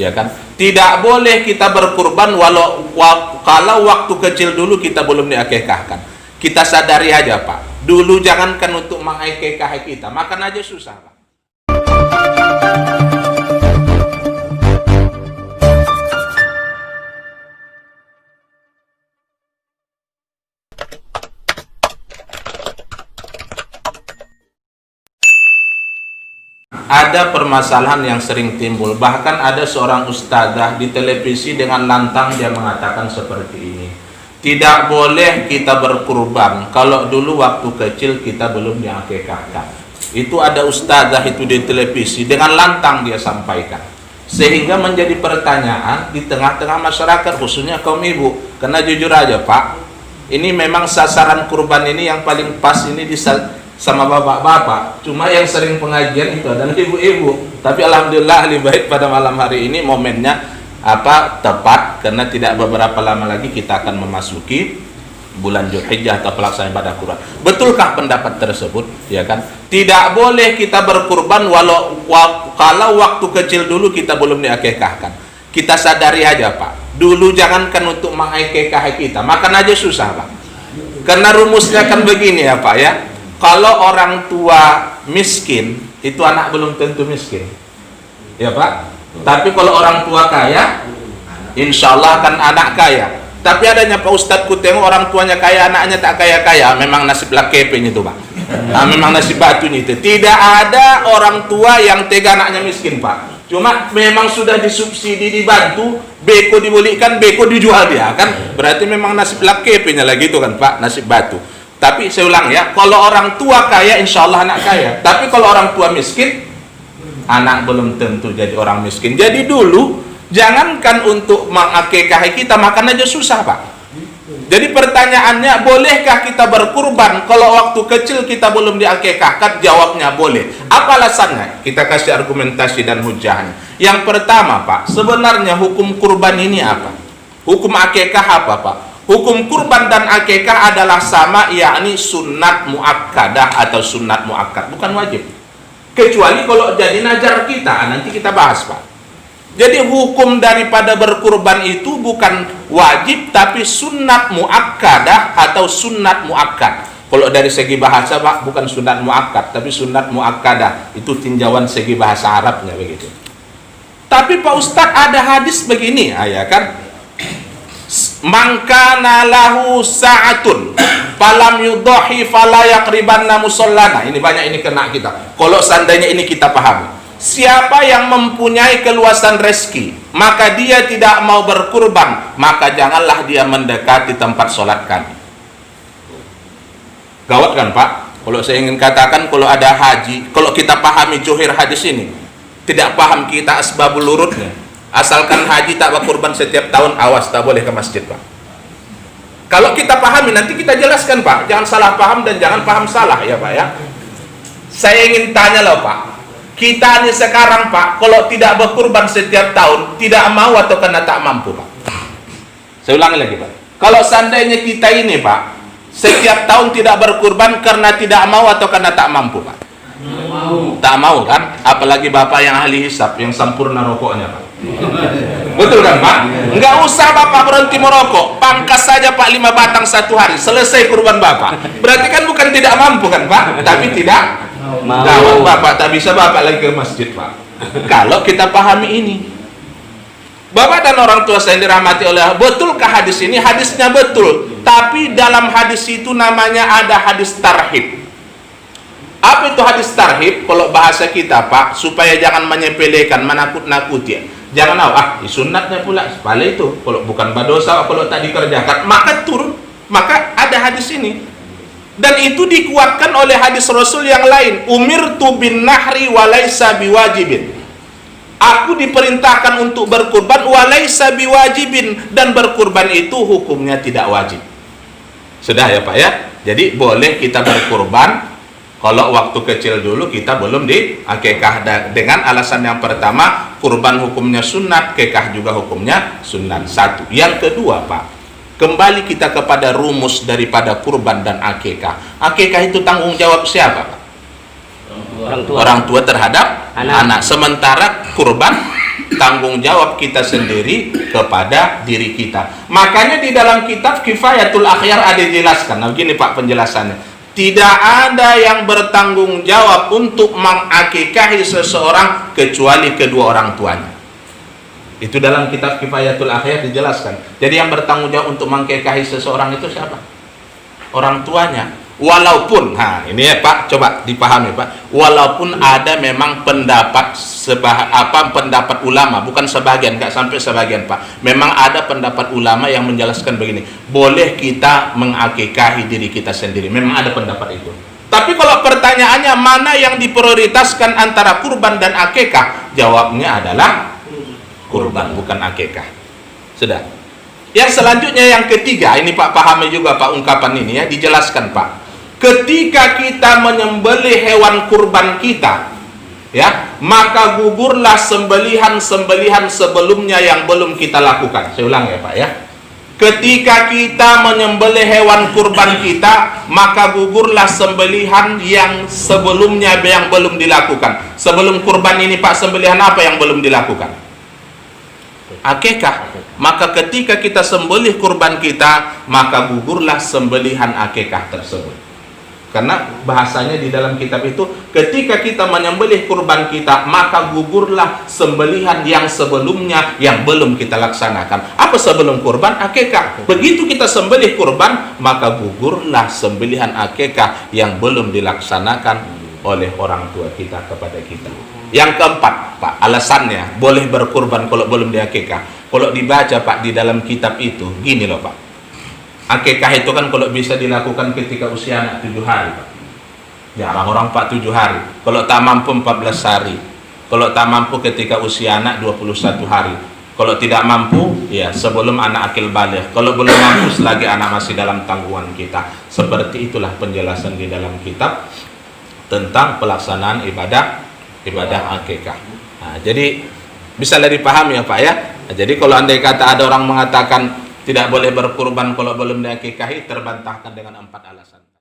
ya kan? Tidak boleh kita berkurban kalau waktu kecil dulu kita belum diakekahkan. Kita sadari aja Pak, dulu jangankan untuk mengakekah kita, makan aja susah Pak. Ada permasalahan yang sering timbul, bahkan ada seorang ustadzah di televisi dengan lantang dia mengatakan seperti ini, tidak boleh kita berkurban kalau dulu waktu kecil kita belum diakekahkan. Itu ada ustadzah itu di televisi dengan lantang dia sampaikan, sehingga menjadi pertanyaan di tengah-tengah masyarakat, khususnya kaum ibu. Karena jujur aja Pak, ini memang sasaran kurban ini yang paling pas ini sama bapak-bapak, cuma yang sering pengajian itu adalah ibu-ibu. Tapi alhamdulillah ahli bait pada malam hari ini momennya tepat, karena tidak beberapa lama lagi kita akan memasuki bulan Dzulhijjah atau pelaksanaan ibadah kurban. Betulkah pendapat tersebut? Ya kan? Tidak boleh kita berkurban kalau waktu kecil dulu kita belum diakekahkan. Kita sadari aja Pak, dulu jangankan untuk mengakekah kita, makan aja susah Pak. Karena rumusnya kan begini ya Pak ya. Kalau orang tua miskin, itu anak belum tentu miskin, ya Pak. Tapi kalau orang tua kaya, insya Allah akan anak kaya. Tapi adanya Pak Ustadz, ku tengok orang tuanya kaya, anaknya tak kaya-kaya, memang nasib lakepenya itu Pak. Memang nasib batunya itu. Tidak ada orang tua yang tega anaknya miskin Pak. Cuma memang sudah disubsidi, dibantu, beko dibelikan, beko dijual dia kan. Berarti memang nasib lakepenya lagi itu kan Pak, nasib batu. Tapi saya ulang ya, kalau orang tua kaya, insya Allah anak kaya. Tapi kalau orang tua miskin, anak belum tentu jadi orang miskin. Jadi dulu, jangankan untuk mengakekahi kita, makan aja susah Pak. Jadi pertanyaannya, bolehkah kita berkurban kalau waktu kecil kita belum diakekahkan? Jawabnya boleh. Apa alasannya? Kita kasih argumentasi dan hujahnya. Yang pertama Pak, sebenarnya hukum kurban ini apa? Hukum akekah apa Pak? Hukum kurban dan akekah adalah sama, yakni sunat muakkadah atau sunat muakkad, bukan wajib. Kecuali kalau jadi najar kita, nanti kita bahas Pak. Jadi hukum daripada berkurban itu bukan wajib, tapi sunat muakkadah atau sunat muakkad. Kalau dari segi bahasa Pak, bukan sunat muakkad, tapi sunat muakkadah. Itu tinjauan segi bahasa Arabnya begitu. Tapi Pak Ustadz ada hadis begini, ya kan? Mangkana lahu sa'atun falam yudhi fala yaqribanna musallana. Ini banyak ini kena kita. Kalau seandainya ini kita pahami, siapa yang mempunyai keluasan rezeki, maka dia tidak mau berkurban, maka janganlah dia mendekati tempat sholat kami. Gawat kan Pak? Kalau saya ingin katakan, kalau ada haji, kalau kita pahami johir hadis ini, tidak paham kita asbabul urutnya. Asalkan haji tak berkurban setiap tahun, awas, tak boleh ke masjid Pak. Kalau kita pahami, nanti kita jelaskan Pak. Jangan salah paham dan jangan paham salah ya Pak ya. Saya ingin tanya loh Pak, kita ini sekarang Pak, kalau tidak berkurban setiap tahun, tidak mau atau karena tak mampu Pak? Saya ulangi lagi Pak. Kalau seandainya kita ini Pak, setiap tahun tidak berkurban karena tidak mau atau karena tak mampu Pak? Tak mau kan? Apalagi Bapak yang ahli hisab, yang sempurna rokoknya Pak. Betul kan Pak? Enggak usah Bapak berhenti merokok, pangkas saja Pak 5 batang satu hari, selesai kurban Bapak. Berarti kan bukan tidak mampu kan Pak, tapi tidak mau. Bapak tak bisa Bapak lagi ke masjid Pak. Kalau kita pahami ini, Bapak dan orang tua saya dirahmati oleh Allah, betulkah hadis ini? Hadisnya betul, tapi dalam hadis itu namanya ada hadis tarhib. Apa itu hadis tarhib? Kalau bahasa kita Pak, supaya jangan menyepelekan, menakut-nakuti. Jangan sunatnya pula, pala itu kalau bukan berdosa, kalau tak dikerjakan maka turun. Maka ada hadis ini, dan itu dikuatkan oleh hadis Rasul yang lain. Umirtu bin nahri walaysa biwajibin. Aku diperintahkan untuk berkurban walaysa biwajibin, dan berkurban itu hukumnya tidak wajib. Sudah ya Pak ya. Jadi boleh kita berkurban kalau waktu kecil dulu kita belum diakekah, dengan alasan yang pertama, kurban hukumnya sunat, kekah juga hukumnya sunat. Satu. Yang kedua Pak, kembali kita kepada rumus daripada kurban dan akekah. Akekah itu tanggung jawab siapa Pak? Orang tua terhadap anak. Sementara kurban tanggung jawab kita sendiri kepada diri kita. Makanya di dalam kitab Kifayatul Akhyar ada dijelaskan. Nah, begini Pak penjelasannya. Tidak ada yang bertanggung jawab untuk mengakikahi seseorang kecuali kedua orang tuanya. Itu dalam kitab Kifayatul Akhyar dijelaskan. Jadi yang bertanggung jawab untuk mengakikahi seseorang itu siapa? Orang tuanya. Walaupun, ini ya Pak, coba dipahami Pak. Walaupun ada memang pendapat pendapat ulama, bukan sebagian, nggak sampai sebagian Pak. Memang ada pendapat ulama yang menjelaskan begini, boleh kita mengakikahi diri kita sendiri. Memang ada pendapat itu. Tapi kalau pertanyaannya mana yang diprioritaskan antara kurban dan akikah, jawabnya adalah kurban, bukan akikah. Sudah. Yang selanjutnya yang ketiga, ini Pak pahami juga Pak ungkapan ini ya, dijelaskan Pak. Ketika kita menyembelih hewan kurban kita, ya, maka gugurlah sembelihan-sembelihan sebelumnya yang belum kita lakukan. Saya ulang ya Pak ya. Ketika kita menyembelih hewan kurban kita, maka gugurlah sembelihan yang sebelumnya yang belum dilakukan. Sebelum kurban ini Pak, sembelihan apa yang belum dilakukan? Akikah. Maka ketika kita sembelih kurban kita, maka gugurlah sembelihan akikah tersebut. Karena bahasanya di dalam kitab itu, ketika kita menyembelih kurban kita, maka gugurlah sembelihan yang sebelumnya yang belum kita laksanakan. Apa sebelum kurban? Akikah. Begitu kita sembelih kurban, maka gugurlah sembelihan akikah yang belum dilaksanakan oleh orang tua kita kepada kita. Yang keempat, Pak, alasannya boleh berkurban kalau belum diakikah. Kalau dibaca Pak di dalam kitab itu, gini loh Pak. Akikah itu kan kalau bisa dilakukan ketika usia anak 7 hari Pak. Jarang orang Pak 7 hari. Kalau tak mampu 14 hari. Kalau tak mampu ketika usia anak 21 hari. Kalau tidak mampu, ya sebelum anak akil baligh. Kalau belum mampu selagi anak masih dalam tanggungan kita. Seperti itulah penjelasan di dalam kitab tentang pelaksanaan ibadah akikah. Nah, jadi bisa lebih dipahami ya Pak ya. Nah, jadi kalau andai kata ada orang mengatakan tidak boleh berkurban kalau belum diakikahi, terbantahkan dengan 4 alasan.